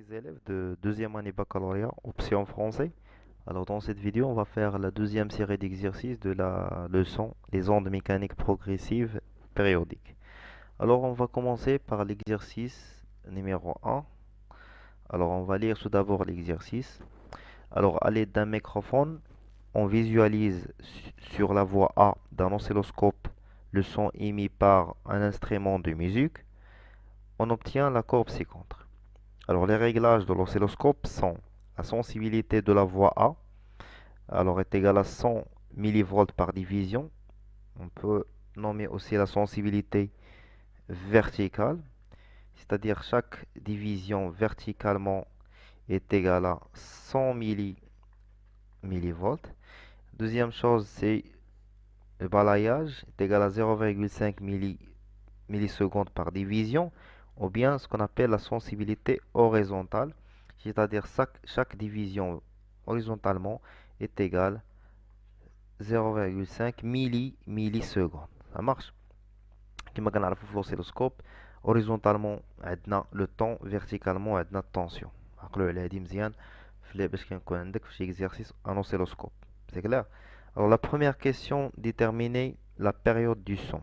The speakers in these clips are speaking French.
les élèves de deuxième année baccalauréat, option français. Alors dans cette vidéo, on va faire la deuxième série d'exercices de la leçon les ondes mécaniques progressives périodiques. Alors on va commencer par l'exercice numéro un. Alors on va lire tout d'abord l'exercice. Alors à l'aide d'un microphone, on visualise sur la voie A d'un oscilloscope le son émis par un instrument de musique. On obtient la courbe ci-contre. Alors, les réglages de l'oscilloscope sont la sensibilité de la voie A, alors est égale à 100 millivolts par division. On peut nommer aussi la sensibilité verticale, c'est-à-dire chaque division verticalement est égale à 100 millivolts. Deuxième chose, c'est le balayage est égal à 0,5 millisecondes par division, ou bien ce qu'on appelle la sensibilité horizontale, c'est-à-dire chaque division horizontalement est égale à 0,5 millisecondes. Ça marche. كما كنعرفوا في l'oscilloscope horizontalement عندنا le temps, verticalement عندنا التونسيون. عقلوا على هذه مزيان باش كنكون عندك في شي exercice un oscilloscope. C'est clair? Alors la première question, déterminer la période du son.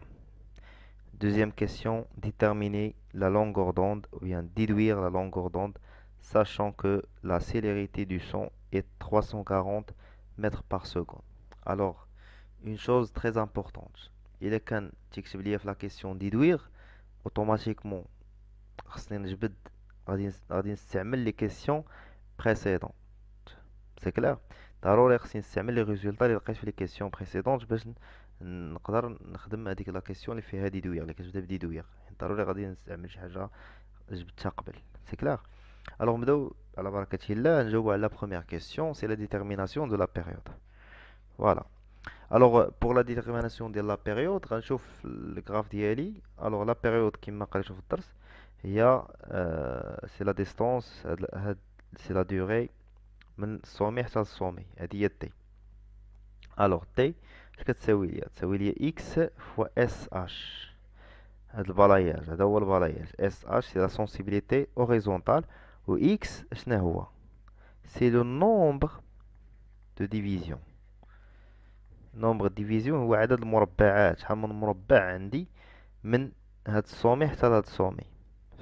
Deuxième question, déterminer la longueur d'onde ou bien déduire la longueur d'onde, sachant que la célérité du son est 340 mètres par seconde. Alors, une chose très importante, il est quand tu la question déduire, automatiquement, غادي نستعمل les questions précédentes. C'est clair؟ ضروري خصني نستعمل les résultats اللي لقيت في les questions précédentes باش نقدر نخدم هذيك لا كيسيون اللي فيها ديدوير اللي كتبدا بديدوير. ضروري غادي نستعمل شي حاجه جبتها قبل. سي كلار. الوغ نبداو على بركه الله نجاوبو على la première question, c'est la détermination de la période. Voilà. Alors pour la détermination de la période غنشوف الجراف ديالي. alors la période كما قريتو في الدرس هي c'est la distance c'est la durée من السومي حتى للسومي. هذه هي t. alors t اش كتساوي ليا؟ تساوي ليا x فوا اس اش. هاد البلاياج هذا هو البلاياج. اس اش سي لا سونسيبيليتي اوريزونتال و x شنو هو؟ سي لو نومبر دو ديفيزيون. نومبر ديفيزيون هو عدد المربعات، شحال من مربع عندي من هاد السومي حتى لهاد السومي.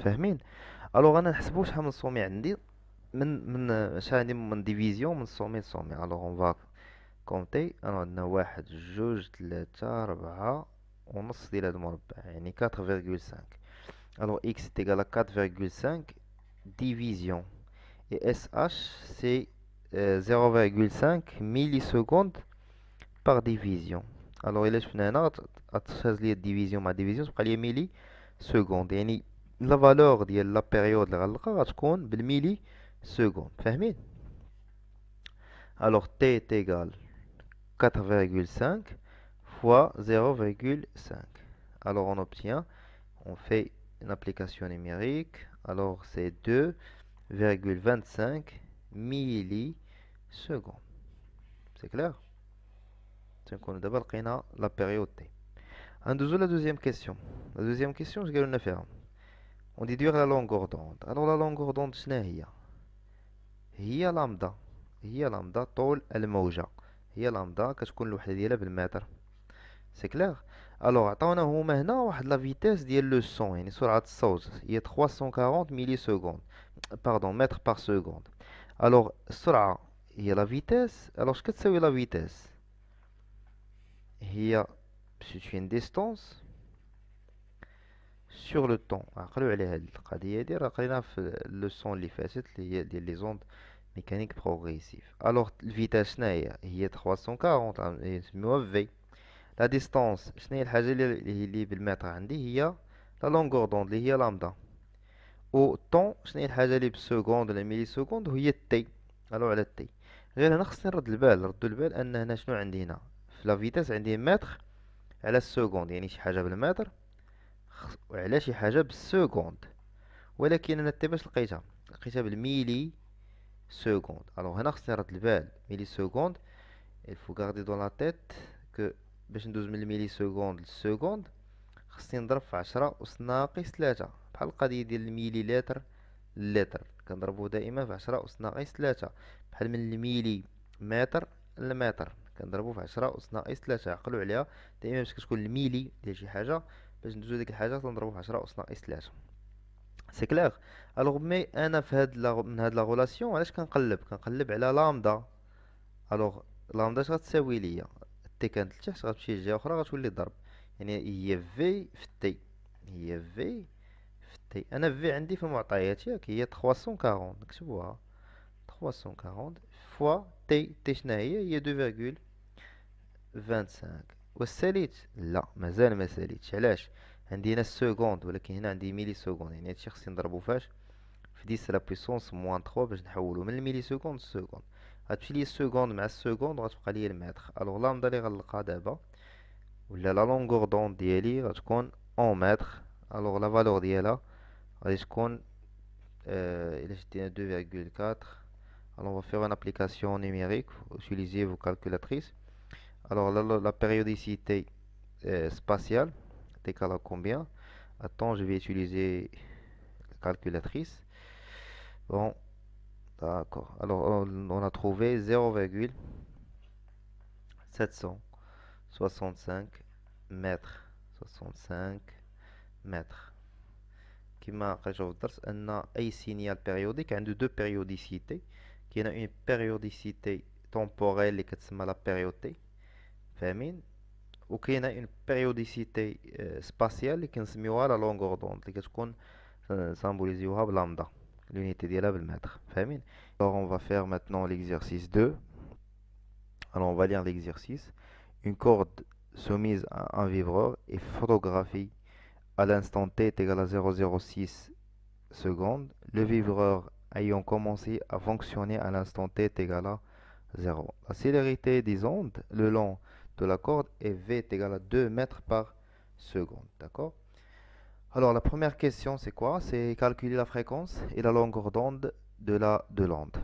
فاهمين؟ الوغ انا نحسبو شحال من سومي عندي من شحال عندي من ديفيزيون من سومي لسومي. الوغ اون فا كونتي. انا عندنا واحد جوج تلاتة ربعة ونص ديال هاد المربع يعني 4,5. الوغ x est égal à 4,5 division et SH c'est 0,5 millisecondes par division. الوغ إلا شفنا هنا غتهز ليا الديفيزيون مع ديفيزيون تبقى ليا ميلي سكوند، يعني لا فالور ديال لا بيريود اللي غنلقى غتكون بالميلي سكوند. فاهمين؟ الوغ t est égal 4,5 fois 0,5. Alors on obtient, on fait une application numérique. Alors c'est 2,25 millisecondes. C'est clair? تنكون دابا لقينا la période t. ندوزو la deuxième question. La deuxième question اش قالوا لنا فيها؟ on déduire la longueur d'onde. alors la longueur d'onde شنو هي؟ هي لامدا. هي لامدا طول الموجة. هي لامدا كتكون الوحدة ديالها بالمتر. سي كلير. الوغ عطاونا هما هنا واحد لا فيتيس ديال لو سون، يعني سرعة الصوت هي 340 ميلي سكوند باردون متر بار سكوند. الوغ السرعة هي لا فيتيس. الوغ اش كتساوي لا فيتيس؟ هي سيت اون ديستونس سور لو طون. عقلوا على هاد القضية هادي راه قريناها في لو سون اللي فاتت اللي هي ديال لي زوند ميكانيك بروغريسيف. الوغ الفيتاس شنو هي 340 نسميوها في. لا ديستونس شنو هي الحاجه اللي بالمتر عندي؟ هي لا لونغور دوند اللي هي لامدا. و طون شنو هي الحاجه اللي بالسكوند ولا ميلي سكوند وهي تي. الو على تي. غير هنا خصني نرد البال، ردوا البال ان هنا شنو عندي هنا في لا فيتاس؟ عندي متر على السكوند، يعني شي حاجه بالمتر وعلى شي حاجه بالسكوند. ولكن انا تي باش لقيتها بالميلي سكوند. الو هنا خصني نرد البال ميلي سكوند. il faut garder dans la tête que باش ندوز من الميلي سكوند للسكوند خصني نضرب في 10 أس ناقص 3، بحال القضية ديال الميلي لتر للتر كنضربو دائما في 10 أس ناقص 3. بحال من الميلي متر للمتر كنضربو في 10 أس ناقص 3. عقلوا عليها دائما باش كتكون الميلي ديال شي حاجة، باش ندوزو ديك الحاجة تنضربو في 10 أس ناقص 3. سي كلير. الوغ مي انا في من هاد لا غولاسيون علاش كنقلب على لامدا. الوغ لامدا اش غتساوي ليا؟ تي كانت لتحت غتمشي لجهه اخرى غتولي ضرب، يعني هي في في تي، هي في في تي. انا في عندي في المعطيات ياك هي 340، نكتبوها 340 فوا تي. تي شنا هي 2.25. واش ساليت؟ لا مازال ما ساليتش. علاش؟ عندي هنا السكوند ولكن هنا عندي ميلي سكوند، يعني هادشي خصني نضربو فاش في 10 لا بويسونس موان 3 باش نحولو من الميلي سكوند للسكوند. غتمشي لي السكوند مع السكوند وغتبقى لي المتر. الوغ لامدا اللي غنلقى دابا ولا لا لونغور دوند ديالي غتكون اون متر. الوغ لا فالور ديالها غادي تكون الا شدينا 2.4. alors on va faire une application numérique, utilisez vos calculatrices. Alors la périodicité spatiale est égale à combien? Attends, je vais utiliser la calculatrice. Bon, d'accord. Alors on a trouvé 0,765 mètres. 65 mètres. كما قريتو في الدرس ان اي سينيال بيريوديك عنده دو بيريوديسيتي. كاينه اون بيريوديسيتي تومبوريل اللي كتسمى لا بيريود تي، فاهمين؟ وكاينه اون بيريوديسيتي سباسيال اللي كنسميوها لا لونغور دوند اللي كتكون سامبوليزيوها بلامدا، l'unité ديالها بالمتر، فاهمين؟ alors on va faire maintenant l'exercice 2. alors on va lire l'exercice. Une corde soumise à un vibreur est photographiée à l'instant t est égal à 0,06 secondes. Le vibreur ayant commencé à fonctionner à l'instant t est égal à 0. La célérité des ondes le long de la corde est v est égal à 2 mètres par seconde. D'accord? Alors la première question c'est quoi? C'est calculer la fréquence et la longueur d'onde de l'onde.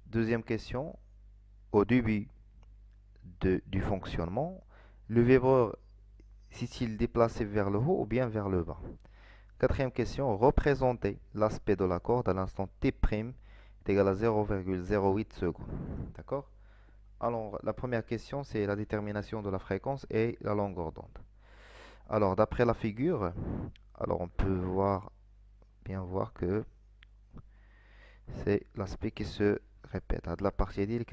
Deuxième question, au début du fonctionnement, le vibreur s'est-il déplacé vers le haut ou bien vers le bas? Quatrième question, représenter l'aspect de la corde à l'instant t' est égal à 0,08 secondes. D'accord? Alors, la première question, c'est la détermination de la fréquence et la longueur d'onde. Alors, d'après la figure, alors on peut bien voir que c'est l'aspect qui se répète. De la partie d'île,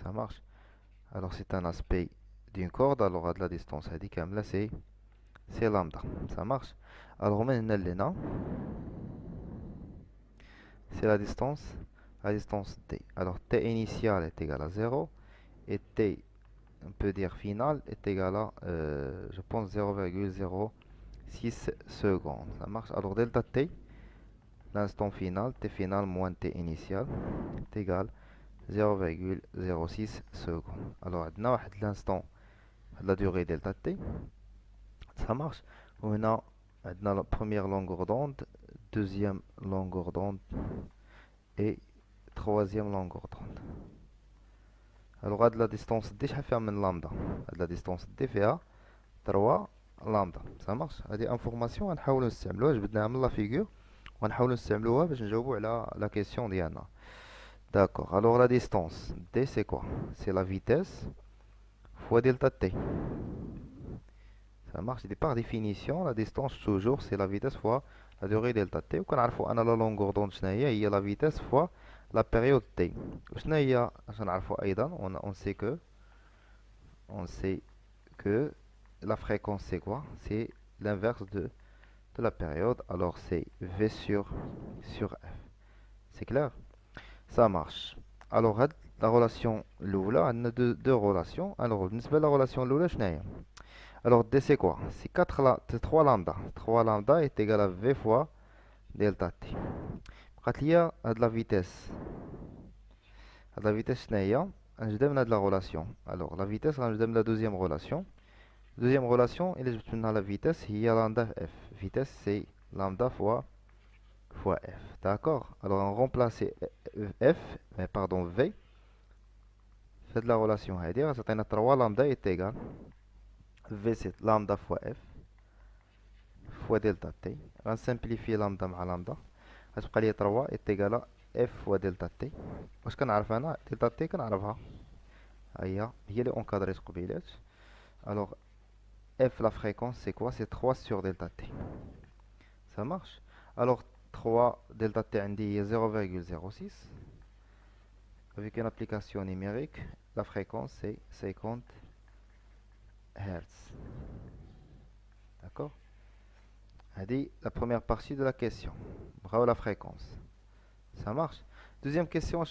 ça marche. Alors, c'est un aspect d'une corde, alors à de la distance, là, c'est lambda. Ça marche. Alors, maintenant, c'est la distance t. Alors, t initiale est égal à 0 et t, on peut dire finale, est égal à, je pense, 0,06 secondes. Ça marche. Alors, delta t, l'instant final, t final moins t initial, est égal à 0,06 secondes. Alors, on a l'instant, la durée delta t. Ça marche. Maintenant, on a la première longueur d'onde, deuxième longueur d'onde et troisième longueur d'onde. Alors, à la distance d, je vais faire lambda. À la distance d, fait 3 lambda. Ça marche. هذه information غنحاولوا نستعملوها. جبدناها من لا فيغور وغنحاولوا نستعملوها باش نجاوبوا على la question ديالنا. D'accord. Alors, la distance d, c'est quoi? C'est la vitesse fois delta t. Ça marche. Par définition, la distance toujours c'est la vitesse fois la durée delta t. وكنعرفوا أن la longueur d'onde شنو هي la vitesse fois la période t. وشنو هي عشان نعرفوا أيضا on sait que la fréquence c'est quoi? C'est l'inverse de la période. Alors c'est v sur f. C'est clair? Ça marche. Alors la relation l'oula on a deux relations. Alors بالنسبة la relation l'oula شنو هي؟ Alors d c'est quoi? C'est 3 lambda. 3 lambda est égal à v fois delta t. بقات ليا هاد la vitesse. هاد la vitesse شنو هي؟ غنجبدها من هاد la relation. Alors la vitesse غنجبدها من la deuxième relation. Deuxième relation, il est maintenant la vitesse, il y a lambda f. Vitesse, c'est lambda fois f. D'accord? Alors, on remplace f, mais pardon, v. Faites la relation. C'est-à-dire, 3 lambda est égal. V, c'est lambda fois f fois delta t. On simplifie lambda par lambda. غتبقى لي 3 est égal à f fois delta t. واش كنعرف انا delta t كنعرفها هي اللي اونكادريت قبيلات. alors f la fréquence c'est quoi? c'est 3 sur delta t. ça marche. alors 3 delta t عندي هي 0,06 avec une application numérique. la fréquence c'est 50 Hz. D'accord. هذه la première partie de la question. Bravo la fréquence. Ça marche. Deuxième question,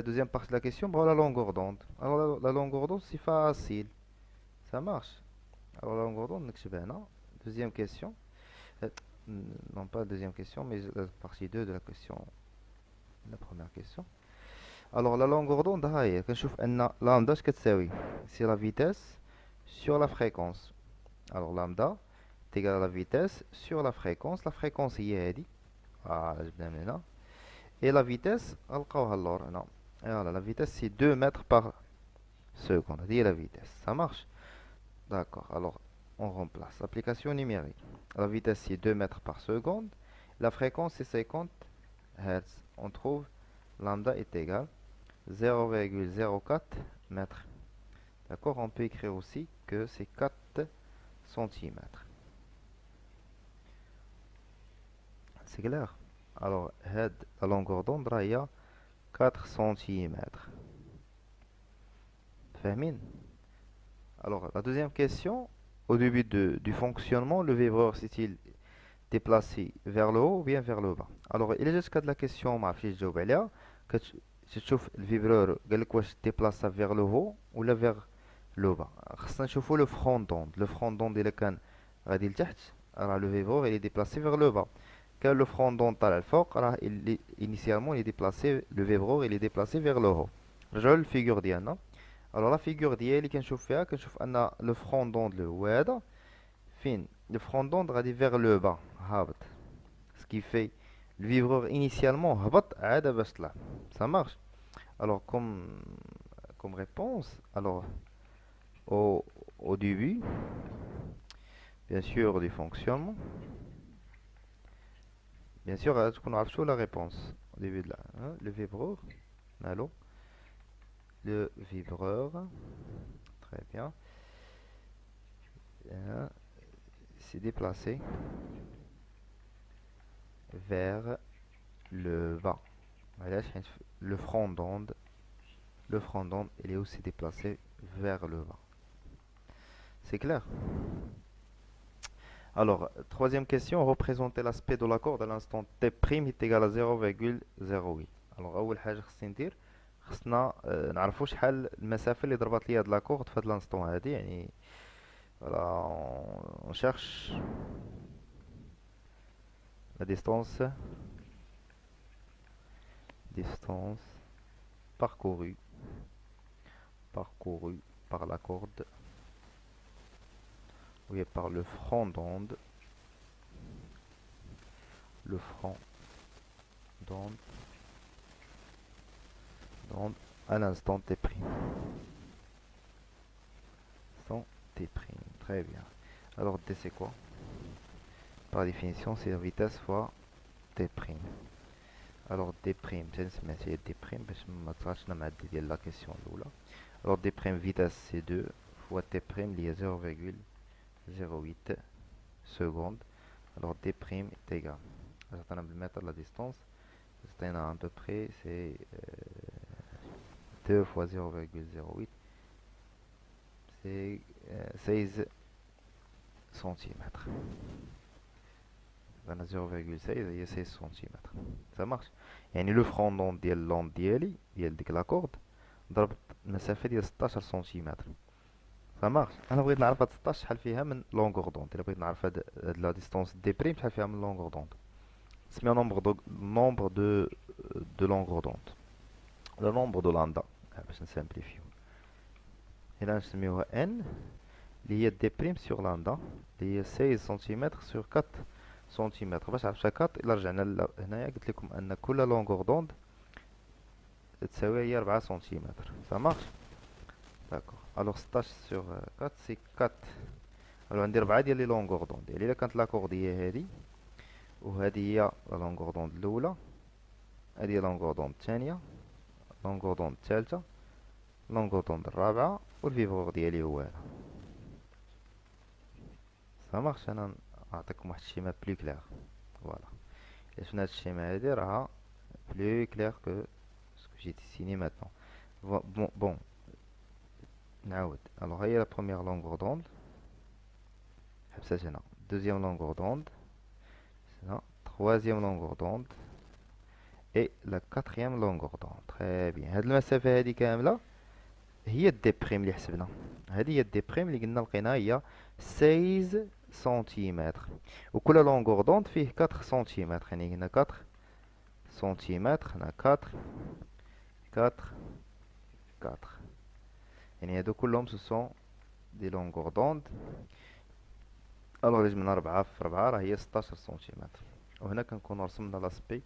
deuxième partie de la question, bravo la longueur d'onde. Alors la longueur d'onde c'est facile. Ça marche. Alors la longueur d'onde, deuxième question. Non pas la deuxième question, mais la partie 2 de la question. La première question. Alors la longueur d'onde, كنشوف أن lambda اش كتساوي؟ c'est la vitesse sur la fréquence. alors lambda est égal à la vitesse sur la fréquence. la fréquence هي هذه جبنا من هنا. et la vitesse غنلقاوها اللور هنا. voilà la vitesse c'est 2 mètres par seconde. هذه هي la vitesse. ça marche. d'accord. alors on remplace application numérique. la vitesse c'est 2 mètres par seconde. la fréquence c'est 50 Hz. on trouve lambda est égal 0,04 mètres. D'accord. on peut écrire aussi que c'est 4 cm. c'est clair. alors la longueur d'onde راهي 4 cm. فاهمين. alors la deuxième question, au début du fonctionnement, le vibreur s'est-il déplacé vers le haut ou bien vers le bas? alors il est jusqu'à de la question ما عرفتش تجاوب عليها. تشوف الفيبرور قالك واش déplace vers le haut ولا vers le bas. خصنا نشوفوا لو فرون دوند. لو فرون دوند الا كان غادي لتحت راه لو فيبرور il est déplacé vers le bas. كان لو فرون دوند طالع الفوق راه initialement il est déplacé, le vibreur il est déplacé vers le haut. رجعوا للفيغور ديالنا. alors لا فيغور ديالي كنشوف فيها كنشوف ان لو فرون دوند اللي هو هذا فين لو فرون دوند غادي vers le bas هابط. ce qui fait le vibreur initialement هبط عاد باش طلع. ça marche. alors comme réponse, alors au début bien sûr du fonctionnement, bien sûr تكون عرفتوا la réponse au début de la le vibreur. allô le vibreur, très bien, s'est déplacé vers le bas. le front d'onde il est aussi déplacé vers le bas. c'est clair. alors troisième question, représenter l'aspect de la corde à l'instant t' est égal à 0,08. alors اول حاجه خصني ندير خصنا نعرفوا شحال المسافه اللي ضربات لي هاد لا كورد في هاد الانستون هادي. يعني voilà on cherche la distance parcourue par la corde ou par le front d'onde, à l'instant t'. Très bien. alors t c'est quoi? par définition c'est la vitesse fois t'. alors d', c'est d' باش ما تطلعش لنا معدل ديال لا كيسيون الاولى. alors d' vitesse c'est 2 fois t' اللي هي 0,08 secondes. alors d' est égal, عطينا بالمتر la distance, عطينا à peu près c'est 2 fois 0,08 c'est 16 cm. عطينا 0,16 هي 16 cm. ça marche. يعني لو فرون دوند ديال اللوند ديالي ديال ديك لاكورد ضربت المسافه ديال 16 سنتيمتر. ça marche. انا بغيت نعرف هاد 16 شحال فيها من لونغور دوند. الا بغيت نعرف هاد لا ديستونس دي بريم شحال فيها من لونغور دوند نسميها nombre de longueur d'onde, le nombre de lambda باش نسامبليفيو. هنا نسميوها n اللي هي دي بريم سور لامدا اللي هي 16 سنتيمتر سور 4 سنتيمتر. باش عرفتها 4 الا رجعنا هنايا قلت لكم ان كل لونغور دوند تساوي هي 4 سنتيمتر. ça marche. d'accord. alors 16 sur 4 c'est 4. alors عندي 4 ديال لي لونغور دوند. يعني الا كانت لاكورد هي هادي وهذه هي لا لونغور دوند الاولى، هذه هي لونغور دوند الثانيه، لونغور دوند الثالثه، لونغور دوند الرابعه، والفيبرور ديالي هو هذا. فماغش انا نعطيكم واحد الشيما بلو كلير. فوالا، الا شفنا هاد الشيما هادي راها بلو كلير كو سكو جي ديسيني ماتنون. بون نعاود. الوغ هي لا بروميير لونغور دوند حبسات هنا، دوزيام لونغور دوند هنا، troisième longueur d'onde et la quatrième longueur d'onde. Très bien. هاد المسافة هادي كاملة هي الدي بريم اللي حسبنا. هذه هي الدي بريم اللي قلنا لقيناها هي 16 سنتيمتر، وكل لونغور دوند فيه 4 سنتيمتر، يعني هنا 4 سنتيمتر، هنا 4 4 4، يعني هادو كلهم سو دي لونغور دوند. الوغ جبنا 4 في 4 راه هي 16 سنتيمتر. وهنا كنكونو رسمنا لاسبي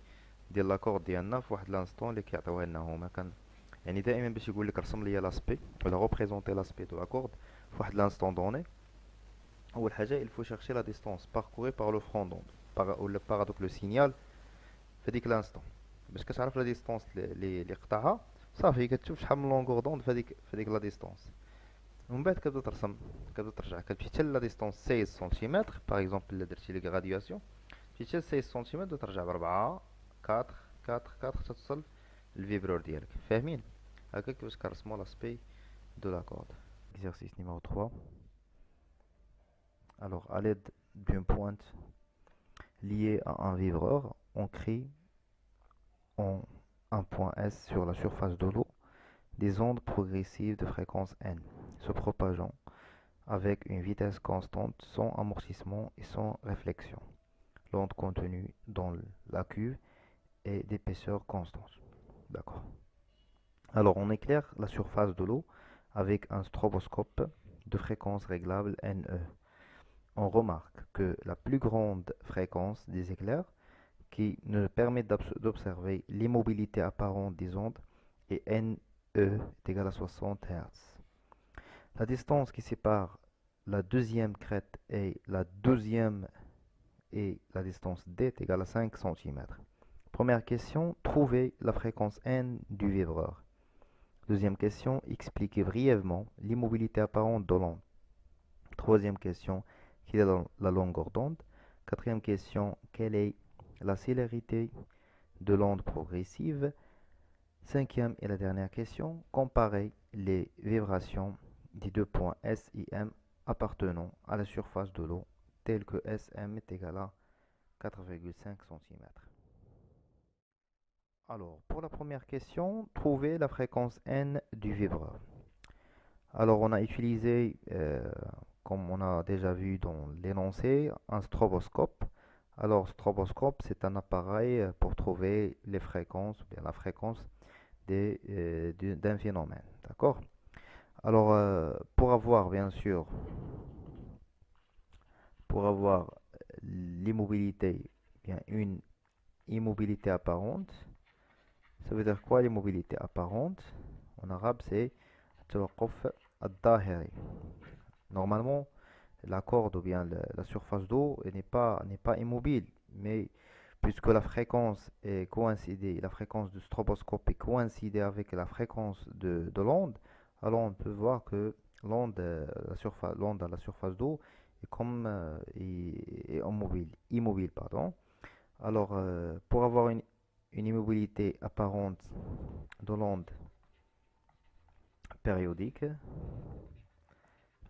ديال لاكورد ديالنا في واحد لانستون اللي كيعطيوها لنا هما. كان يعني دائما باش يقول لك رسم لي لاسبي ولا ريبريزونتي لاسبي دو لاكورد في واحد لانستون دوني، اول حاجه il faut chercher la distance parcourue par le front d'onde ولا par دوك لو سينيال في ديك لانستون. باش كتعرف لا ديستونس اللي قطعها صافي كتشوف شحال من لونغور دوند في ديك لا ديستونس. ومن بعد كتبدا ترسم، كتبدا ترجع، كتمشي حتى لا ديستونس 16 سنتيمتر باغ اكزومبل الا درتي لي غراديواسيون، مشيتي حتى 16 سنتيمتر وترجع ب 4 4 4 4 حتى توصل للفيبرور ديالك. فاهمين؟ هكا كيفاش كنرسمو لاسبي de la corde. Exercice numéro 3. Alors, à l'aide d'une pointe liée à un vibreur, on crée en un point S sur la surface de l'eau des ondes progressives de fréquence n, se propageant avec une vitesse constante, sans amortissement et sans réflexion. L'onde contenue dans la cuve est d'épaisseur constante. D'accord. Alors, on éclaire la surface de l'eau avec un stroboscope de fréquence réglable NE. On remarque que la plus grande fréquence des éclairs qui nous permet d'observer l'immobilité apparente des ondes est NE est égale à 60 Hz. La distance qui sépare la deuxième crête et la deuxième et la distance D est égale à 5 cm. Première question, trouver la fréquence N du vibreur. Deuxième question, expliquez brièvement l'immobilité apparente de l'onde. Troisième question, quelle est la longueur d'onde? Quatrième question, quelle est la célérité de l'onde progressive? Cinquième et la dernière question, comparez les vibrations des deux points S et M appartenant à la surface de l'eau, tels que SM est égal à 4,5 cm. Alors, pour la première question, trouvez la fréquence N du vibreur. Alors, on a utilisé, comme on a déjà vu dans l'énoncé, un stroboscope. Alors, stroboscope, c'est un appareil pour trouver les fréquences, ou bien la fréquence d'un phénomène. D'accord? Alors, pour avoir, bien sûr, pour avoir l'immobilité, bien une immobilité apparente, ça veut dire quoi l'immobilité apparente? En arabe, c'est التوقف الظاهري. Normalement, la corde ou bien la surface d'eau n'est pas immobile, mais puisque la fréquence est coïncidée, la fréquence du stroboscope est coïncidée avec la fréquence de l'onde, alors on peut voir que l'onde à la surface d'eau est comme est immobile, pardon. Alors, pour avoir une immobilité apparente de l'onde périodique,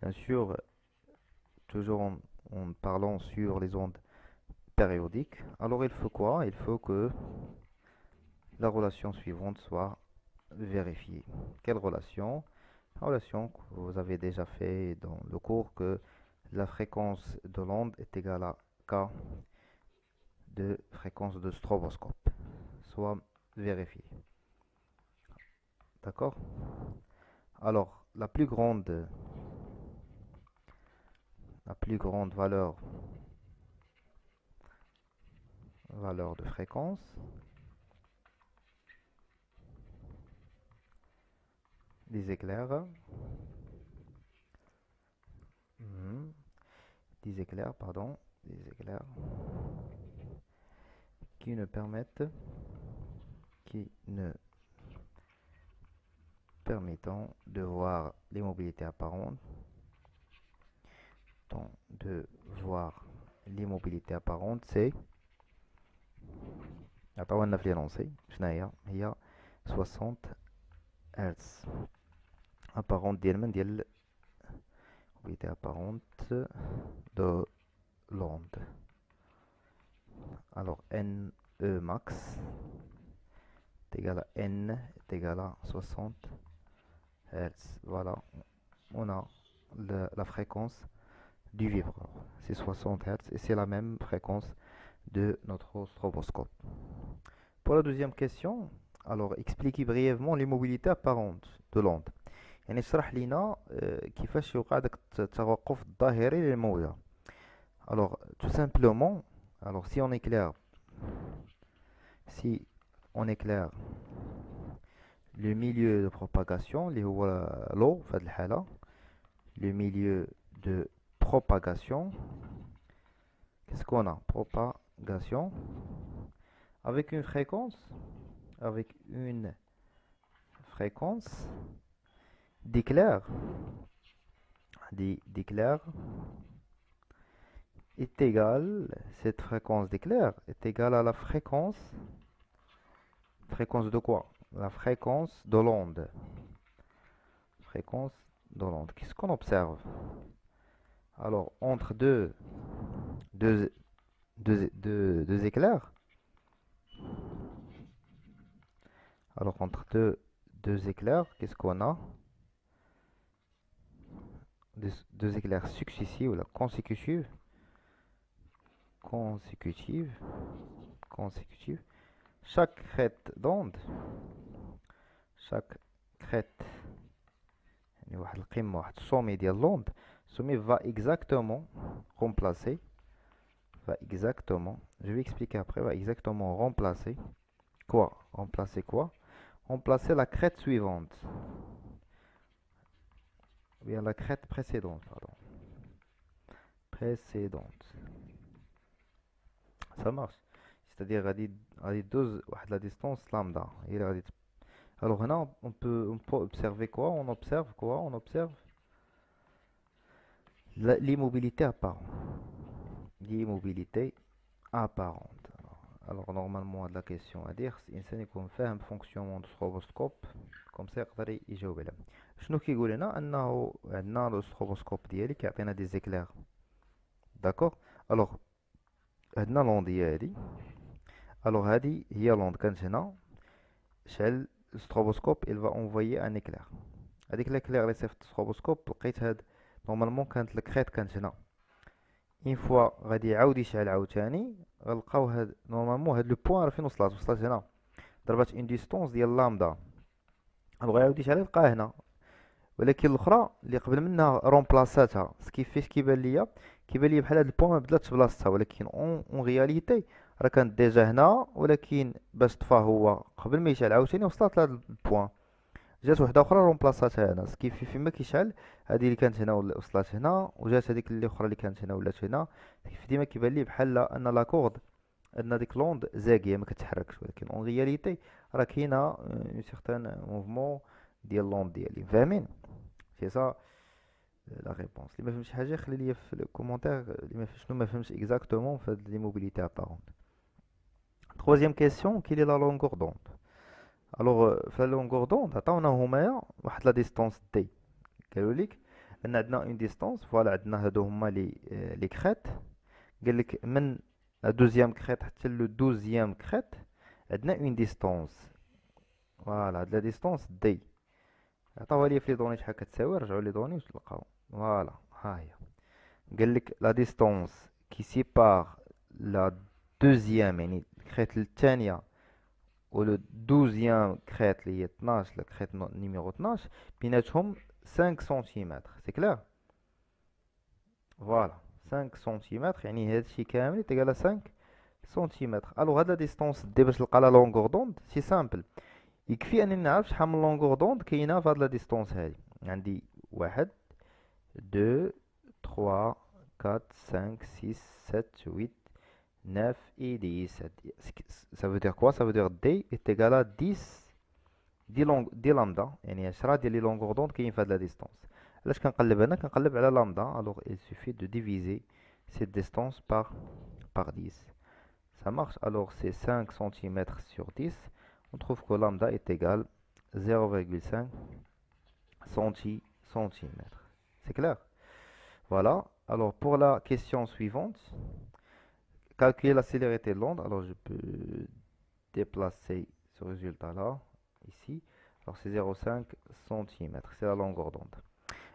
bien sûr, toujours en parlant sur les ondes périodiques, alors il faut quoi? Il faut que la relation suivante soit vérifiée. Quelle relation? La relation que vous avez déjà fait dans le cours, que la fréquence de l'onde est égale à K de fréquence de stroboscope, soit vérifiée. D'accord? Alors, la plus grande valeur de fréquence des éclairs, des éclairs qui ne permettant de voir les mobilités apparentes, c'est عطاونا في لينونسي شنو هي 60 هرتز apparente ديال من ديال mobilité apparente de l'onde. Alors NE max est égal à N est égal à 60 Hz. Voilà, on a la fréquence du vibreur. C'est 60 Hz et c'est la même fréquence de notre stroboscope. Pour la deuxième question, alors expliquez brièvement les mobilités apparentes de l'onde. يعني اشرح لنا كيفاش يوقع داك التوقف الظاهري للموجة. Alors tout simplement, alors si on éclaire le milieu de propagation اللي هو l'eau في هذه الحالة, le milieu de propagation, qu'est-ce qu'on a? Propagation avec une fréquence d'éclair est égale, cette fréquence d'éclair est égale à la fréquence de quoi? La fréquence de l'onde. Qu'est-ce qu'on observe? Alors, entre deux éclairs, qu'est-ce qu'on a? Deux éclairs successifs ou consécutifs. Chaque crête d'onde, sommet de l'onde, va exactement remplacer, je vais expliquer après, va exactement remplacer quoi? Remplacer la crête suivante. Bien la crête précédente, ça marche, c'est-à-dire à la distance lambda. Alors là on peut observer quoi? On observe l'immobilité apparente. Alors normalement la question à dire الانسان يكون فاهم fonctionnement du stroboscope comme ça يقدر يجاوب عليها. شنو كيقول لنا انه عندنا لو ستروبوسكوب ديالي كيعطينا دي زيكلير. داكوغ. الوغ عندنا لونديه هادي. الوغ هادي هي لوند كانت هنا شعل الستروبوسكوب il va envoyer un éclair. هذيك l'éclair اللي صيفط الستروبوسكوب لقيت هاد نورمالمون كانت الكريت كانت هنا. اون فوا غادي يعاود يشعل عاوتاني غنلقاو هاد نورمالمون هاد لو بوين راه فين وصلت هنا ضربات اون ديستونس ديال لامدا. الوغ يعاود يشعل يلقاه هنا، ولكن الاخرى اللي قبل منها رومبلاساتها فاش كيبان ليا بحال هاد البوين ما بدلاتش بلاصتها، ولكن اون رياليتي راه كانت ديجا هنا، ولكن باش طفاه هو قبل ما يشعل عاوتاني وصلت لهاد البوين، جات وحده اخرى رومبلاساتها هنا. فيما كيشعل هذه اللي كانت هنا وصلت هنا، وجات هذيك اللي اخرى اللي كانت هنا ولات هنا. ديما كيبان لي بحال ان لاكورد ان ديك لوند زاكيه ما كتحركش، ولكن اون رياليتي راه كاينه اون سيغتان موفمون ديال لوند ديالي. فاهمين؟ سي سا لا ريبونس. اللي ما فهمش حاجه خلي لي في الكومونتير اللي شنو ما فهمش اكزاكتومون في هاد لي موبيليتي ابارونت. troisième question, quelle est la longueur d'onde? Alors في لا لونغور دوند عطاونا هما واحد لا ديستونس دي، قالوا لك ان عندنا اون ديستونس. فوالا عندنا هادو هما لي كريت. قال لك من دوزيام كريت حتى لو دوزيام كريت عندنا اون ديستونس. فوالا هاد لا ديستونس دي عطاوها لي في لي دوني شحال كتساوي. رجعوا لي دوني واش تلقاو. فوالا ها هي. قال لك لا ديستونس كي سيبار لا دوزيام يعني الكريت الثانيه و دوزيام كريت اللي هي 12 لا كريت نيميرو 12 بيناتهم 5 سنتيمتر. سي كلير؟ فوالا 5 سنتيمتر يعني هادشي كامل يتقال 5 سنتيمتر. الوغ هاد لا ديستونس دي باش نلقى لا لونغور دوند سي سامبل. يكفي انني نعرف شحال من لونغور دوند كاينه في هاد لا ديستونس هادي. عندي 1 2 3 4 5 6 7 8 9 et 10. Ça veut dire quoi? Ça veut dire D est égal à 10 دي لامدا يعني 10 ديال لي لونغور دوند كاين في هاد لا ديستونس. علاش كنقلب هنا؟ كنقلب على لامدا. الوغ il suffit de diviser cette distance par 10. Ça marche. Alors c'est 5 cm sur 10. On trouve que lambda est égal 0,5 centimètres. C'est clair? Voilà. Alors pour la question suivante, calculer la célérité de l'onde. Alors je peux déplacer ce résultat là ici. Alors c'est 0,5 cm, c'est la longueur d'onde.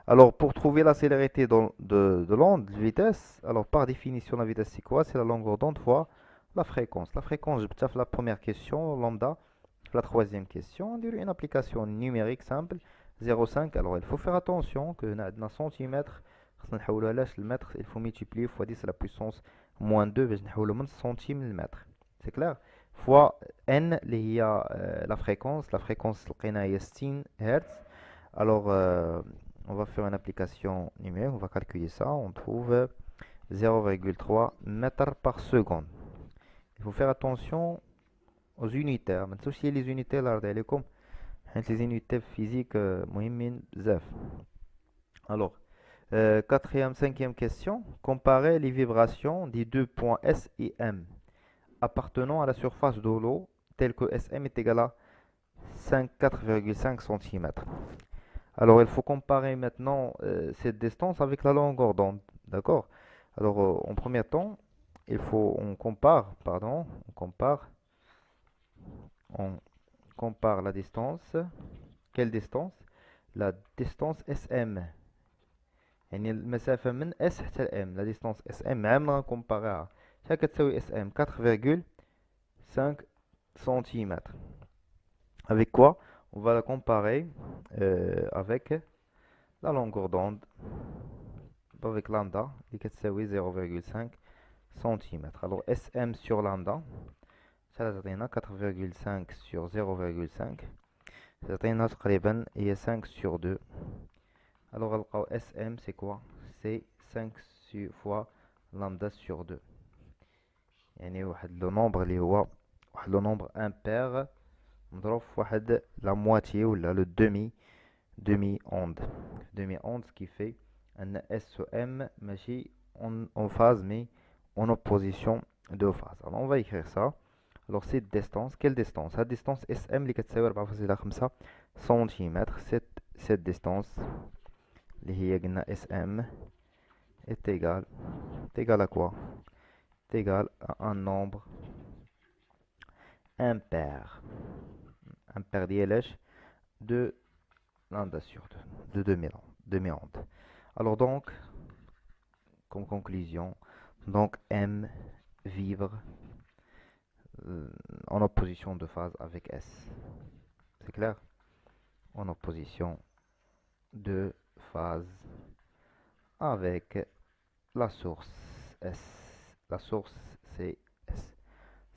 Alors pour trouver la célérité de l'onde, de vitesse, alors par définition la vitesse c'est quoi? C'est la longueur d'onde fois la fréquence. La fréquence, je peux faire la première question, lambda. La troisième question, on dirait une application numérique simple, 0,5. Alors il faut faire attention que dans centimètre, le mètre, il faut multiplier fois 10 à la puissance moins 2 باش نحولو من centime le mètre. C'est clair? Fois n اللي هي la fréquence لقيناها هي 60 Hz. Alors on va faire une application numérique, on va calculer ça, on trouve 0,3 mètres par seconde. Il faut faire attention aux unitaires. ما تنسوش les unités الله يرضي عليكم حيت les unités physiques مهمين بزاف. Alors quatrième, cinquième question. Comparer les vibrations des deux points S et M appartenant à la surface de l'eau telle que SM est égal à 4,5 cm. Alors il faut comparer maintenant cette distance avec la longueur d'onde. D'accord? Alors en premier temps, on compare la distance. Quelle distance? La distance SM. يعني المسافة من S حتى M. La distance SM عامة نكومباريها. شحال كتساوي SM؟ 4,5 cm. Avec quoi? On va la comparer avec la longueur d'onde. Avec lambda qui كتساوي 0,5 cm. Alors SM sur lambda, ça تعطينا 4,5 sur 0,5. ça تعطينا تقريبا هي 5 sur 2. Alors نلقاو SM c'est quoi? C'est 5 fois lambda sur 2. يعني واحد لو نومبر اللي هو واحد لو نومبر امبير مضروب في واحد لا مواتي ولا لو demi onde ce qui fait un S ou M ماشي en phase mais en opposition de phase. Alors on va écrire ça. Alors cette distance, quelle distance? La distance SM اللي كتساوي 4,5 cm. Cette distance اللي هي قلنا SM est égale à quoi? Est égal à un nombre impair. Impair ديالاش de lambda sur 2 de demi-onde. Alors donc, comme conclusion, donc M vibre en opposition de phase avec S. C'est clair? En opposition de phase avec la source S. La source c'est S.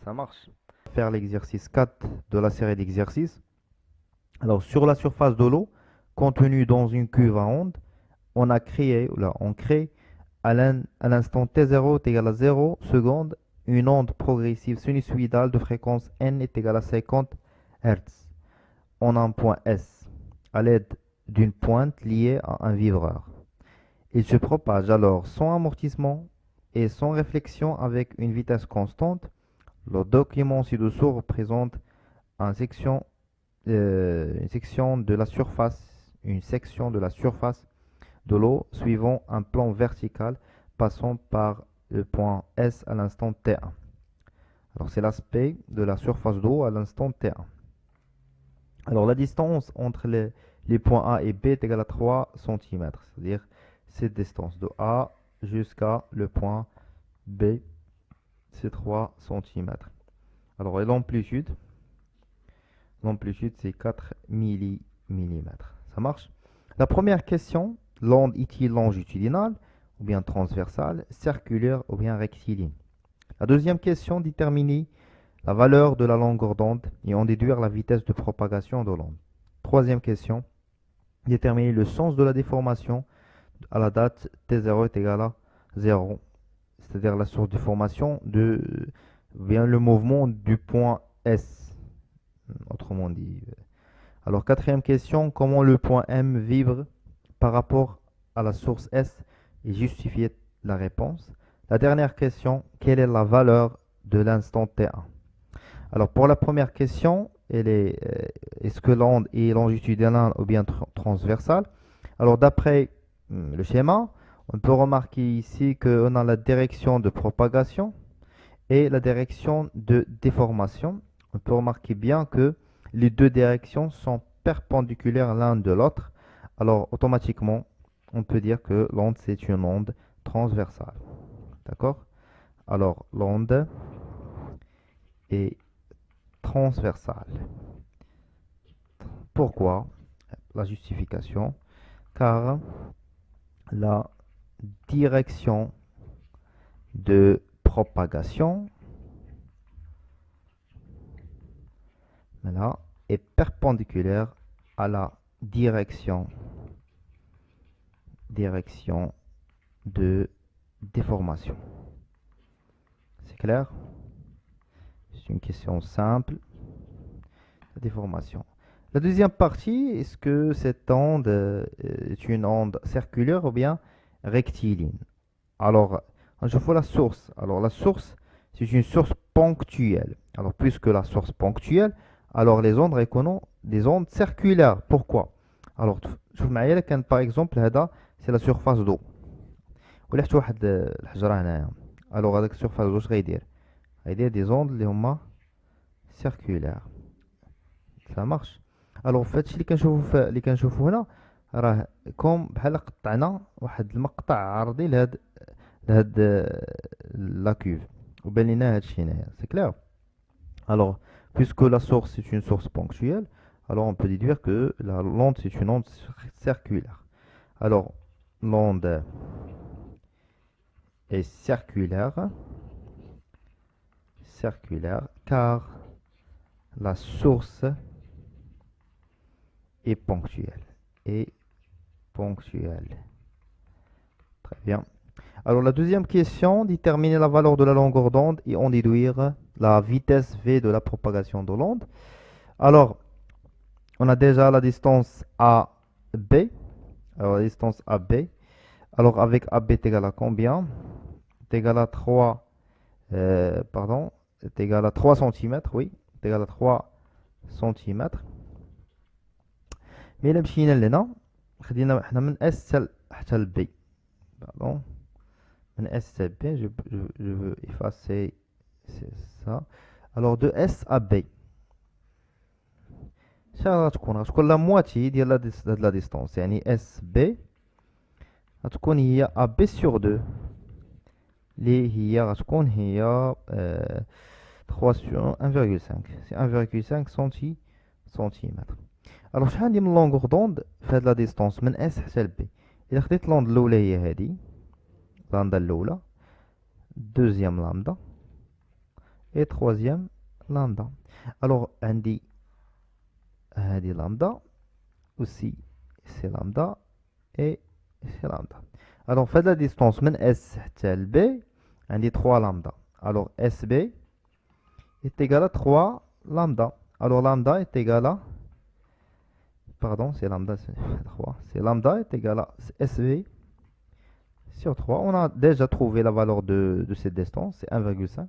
Ça marche. Faire l'exercice 4 de la série d'exercices. Alors sur la surface de l'eau contenue dans une cuve à onde, on crée à l'instant t0 est égal à 0 secondes une onde progressive sinusoïdale de fréquence n est égale à 50 Hz en un point S à l'aide d'une pointe liée à un vibreur. Il se propage alors sans amortissement et sans réflexion avec une vitesse constante. Le document ci-dessous représente une section de la surface de l'eau suivant un plan vertical passant par le point S à l'instant T1. Alors c'est l'aspect de la surface d'eau à l'instant T1. Alors la distance entre les points A et B est égale à 3 cm. C'est-à-dire cette distance de A jusqu'à le point B, c'est 3 cm. Alors et l'amplitude c'est 4 mm. Ça marche? La première question, l'onde est-il longitudinale ou bien transversale, circulaire ou bien rectiligne? La deuxième question, déterminer la valeur de la longueur d'onde et en déduire la vitesse de propagation de l'onde. Troisième question, déterminer le sens de la déformation à la date T0 est égal à 0. c'est-à-dire la source de formation de bien le mouvement du point S, autrement dit. Alors, quatrième question, comment le point M vibre par rapport à la source S et justifier la réponse. La dernière question, quelle est la valeur de l'instant T1? Alors, pour la première question, est-ce que l'onde est longitudinale ou bien transversale? Alors, d'après le schéma, on peut remarquer ici qu'on a la direction de propagation et la direction de déformation. On peut remarquer bien que les deux directions sont perpendiculaires l'un de l'autre. Alors, automatiquement, on peut dire que l'onde, c'est une onde transversale. D'accord? Alors, l'onde est transversale. Pourquoi? La justification. Car la direction de propagation là, est perpendiculaire à la direction de déformation. C'est clair? C'est une question simple. La déformation. La deuxième partie, est-ce que cette onde est une onde circulaire ou bien rectiligne? Alors, je vois la source. Alors, la source, c'est une source ponctuelle. Alors, puisque la source ponctuelle, alors les ondes reconnaissent des ondes circulaires. Pourquoi? Alors, شوف معايا كان par exemple هذا c'est la surface d'eau. ولا حتى واحد الحجرة هنايا. Alors, هذاك السيرفاس d'eau اش غيدير des ondes اللي هما circulaires. Ça marche. Alors, في هادشي اللي كنشوفو هنا راه كوم بحال قطعنا واحد المقطع عرضي لهاد la cuve. وبان لينا هادشي هنايا. C'est clair? Alors, puisque la source est une source ponctuelle, alors on peut déduire que l'onde c'est une onde circulaire. Alors, l'onde est circulaire car la source est ponctuelle. Très bien. Alors la deuxième question, déterminer la valeur de la longueur d'onde et en déduire la vitesse v de la propagation de l'onde. Alors, on a déjà la distance AB. Alors, la distance AB. Alors, avec AB est égal à combien? C'est égal à 3, pardon, c'est égal à 3 cm, oui, c'est égal à 3 cm. Mais là, مشينا لهنا خدينا حنا من S حتى ل B. Pardon. من S à B, je veux effacer ça. Alors, de S à B. غتكون لا مواتي ديال لا ديستونس يعني اس بي غتكون هي ا بي سور 2 اللي هي غتكون هي 3 sur 1,5 c'est 1,5 سنتيمتر. الوغ شحال عندي من لونغور دوند في هاد لا ديستونس من اس حتى ل بي؟ الا خديت لوند الاولى هي هادي لاندا الاولى دوزيام لامدا اي تروازيام لامدا الوغ عندي هذه لامدا aussi c'est lambda et c'est lambda. Alors, faites la distance من S حتى ل B عندي 3 lambda. Alors, SB est égal à 3 lambda. Alors, lambda est égal à... Pardon, c'est lambda, c'est 3. C'est lambda est égal à SV sur 3. On a déjà trouvé la valeur de cette distance, c'est 1,5.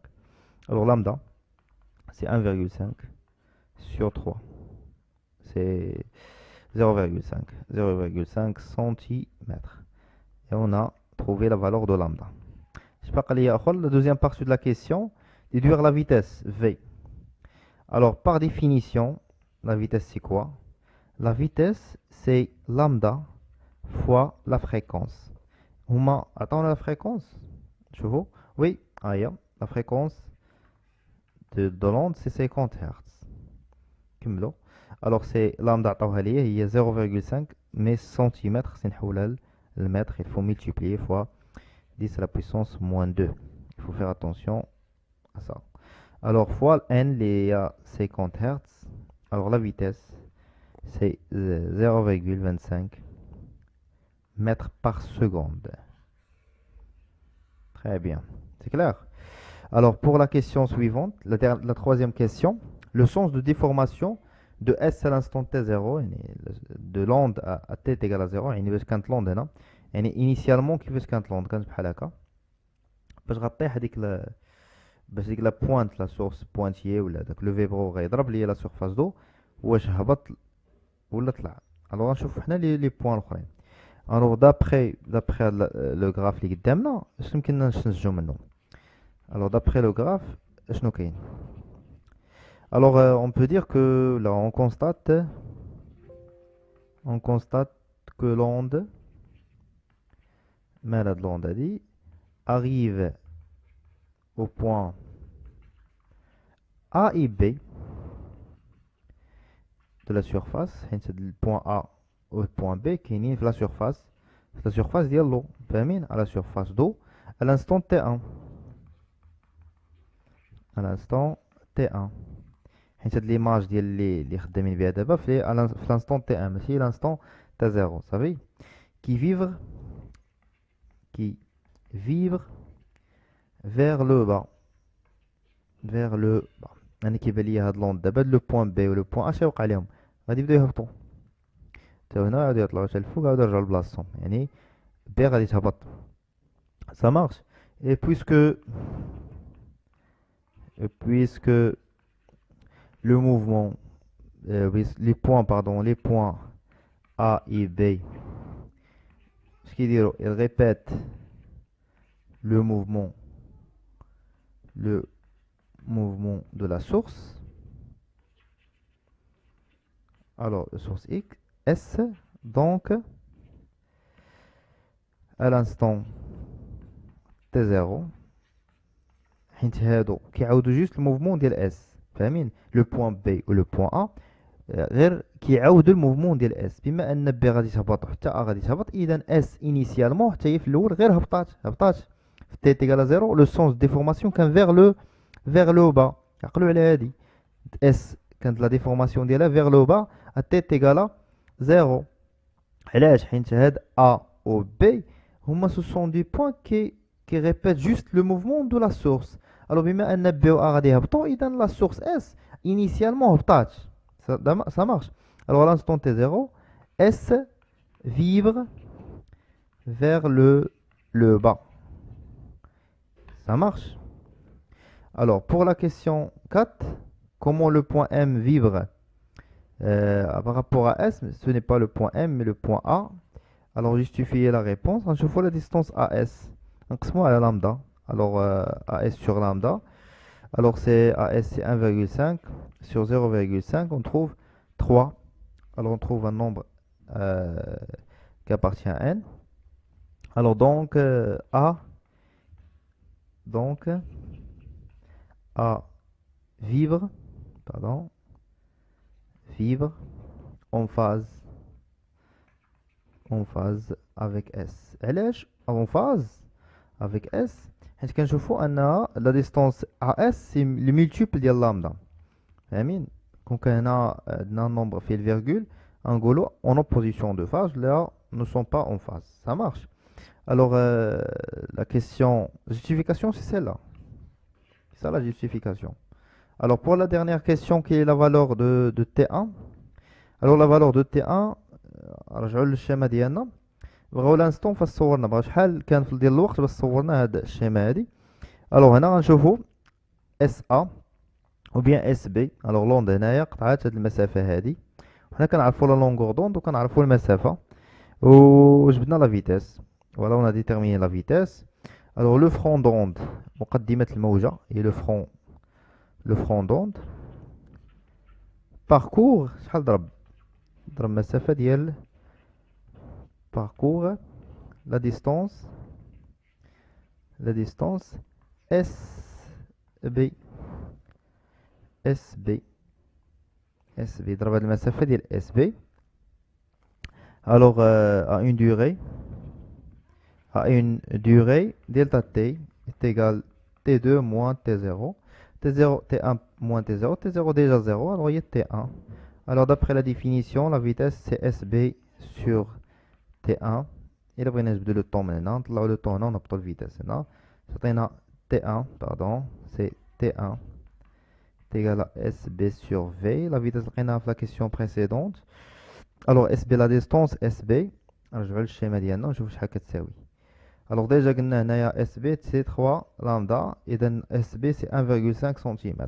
Alors, lambda, c'est 1,5 sur 3. C'est 0,5 cm. Et on a trouvé la valeur de lambda. La deuxième partie de la question, déduire la vitesse V. Alors, par définition, la vitesse c'est quoi? La vitesse c'est lambda fois la fréquence. Attends, la fréquence? Chevaux? Oui, la fréquence de l'onde c'est 50 Hz. Alors, c'est lambda عطاوها ليا هي 0,5 mais centimètres c'est نحولها المتر, il faut multiplier fois 10 à la puissance moins 2. Il faut faire attention à ça. Alors, fois n, il y a 50 Hz. Alors, la vitesse, c'est 0,25 mètres par seconde. Très bien. C'est clair? Alors, pour la question suivante, la troisième question, le sens de déformation de S à l'instant t0, de l'onde à t est égal à 0, يعني باش كانت l'onde هنا يعني initialement كيفاش كانت l'onde كانت بحال هكا باش غطيح هذيك باش ديك لا بوينت لا سورس بوينتيي ولا داك لو فيبرو غيضرب ليا لا سورفاس دو واش هبط ولا طلع. الوغ غنشوفو حنا لي بوين الاخرين. الوغ دابخي لو غراف اللي قدامنا اش يمكننا نستنتجو منه. الوغ دابخي لو غراف اشنو كاين. Alors, on peut dire que là, on constate que l'onde, malade l'onde a dit, arrive au point A et B de la surface. C'est le point A au point B qui est la surface d'eau, à la surface d'eau, à l'instant T1. À l'instant T1. C'est l'image اللي خدامين بها دابا في l'instant T1 ماشي l'instant T0 صافي qui vivre vers le bas انا كيبان لي هاد لوند دابا لو بوين بي ولو بوين اش يوقع لهم غادي يبداو يهبطوا حتى هنا يعاودوا يطلعوا حتى الفوق يعاودوا يرجعوا لبلاصتهم يعني بي غادي تهبط ça marche et puisque le mouvement les points A et B ce qu'ils diront ils répètent le mouvement de la source. Alors source X S donc à l'instant T0 حيت هادو كيعاودوا جوست الموفمون ديال اس فاهمين لو بوين بي و لو بوين ا غير كيعاودوا الموفمون ديال اس بما ان بي غادي تهبط وحتى ا غادي تهبط اذا اس انيسيالمون حتى هي في الاول غير هبطات في تي تيغال زيرو لو سونس ديفورماسيون كان فيغ لو با عقلوا على هادي اس كانت لا ديفورماسيون ديالها فيغ لو با ا تي تيغال زيرو علاش حيت هاد ا و بي هما سو سون دي بوين qui répète juste le mouvement de la source. Alors, بما أن B و A غادي يهبطوا إذا la source S initialement هبطات. Ça marche. Alors, à l'instant T0, S vibre vers le bas. Ça marche. Alors, pour la question 4, comment le point M vibre par rapport à S, ce n'est pas le point M, mais le point A. Alors, justifiez la réponse. Je vois la distance AS. نقسموها على lambda. Alors AS sur lambda. Alors c'est AS c'est 1,5 sur 0,5 on trouve 3. Alors on trouve un nombre qui appartient à n. Alors donc A vibre en phase avec S. علاش en phase avec S حيت كنشوفوا ان لا ديستونس AS سي لي مولتيبل ديال لامدا فاهمين كون كان هنا عندنا نومبر فيه الفيرغول نقولوا en opposition de phase là ne sont pas en phase ça marche. Alors la question justification c'est celle-là, c'est ça la justification. Alors pour la dernière question qui est la valeur de T1, alors la valeur de T1 رجعوا للشيما ديالنا بغاو لانستون فاش صورنا بغا شحال كان في ديال الوقت باش صورنا هاد الشيما هادي. الوغ هنا غنشوفو اس ا او بيان اس بي. الوغ لوند هنايا قطعات هاد المسافه هادي وحنا كنعرفو لا لونغور دوند وكنعرفو المسافه وجبدنا لا فيتاس فوالا اون ديتيرميني لا فيتاس. الوغ لو فرون دوند مقدمه الموجه هي لو فرون دوند باركور شحال ضرب مسافه ديال parcours la distance SB ضرب هاد المسافة ديال SB. alors à une durée delta T est égal T2 moins T0 T1 moins T0 déjà 0 alors il y a T1. alors d'après la définition la vitesse c'est SB sur T1. إلا بغينا نجبدو لو طون من هنا نطلعو لو طون هنا ونهبطو الفيتاس هنا تعطينا T1, pardon, c'est T1 est égal à SB sur V. La vitesse de la question précédente. Alors, SB, la distance SB. Alors, je vais le schéma ديالنا ونشوف شحال كتساوي. Alors, déjà, قلنا هنايا SB c'est 3 lambda. Et then SB c'est 1,5 cm.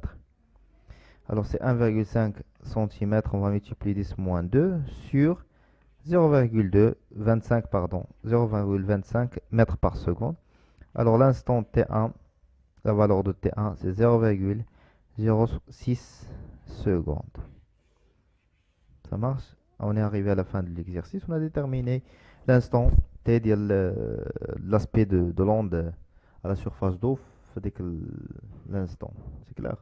Alors, c'est 1,5 cm. On va multiplier 10 moins 2 sur 0,2, 25, pardon, 0,25 mètres par seconde. Alors, l'instant T1, la valeur de T1, c'est 0,06 secondes. Ça marche? On est arrivé à la fin de l'exercice. On a déterminé l'instant T de l'aspect de l'onde à la surface d'eau dès que l'instant. C'est clair?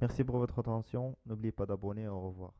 Merci pour votre attention. N'oubliez pas d'abonner. Au revoir.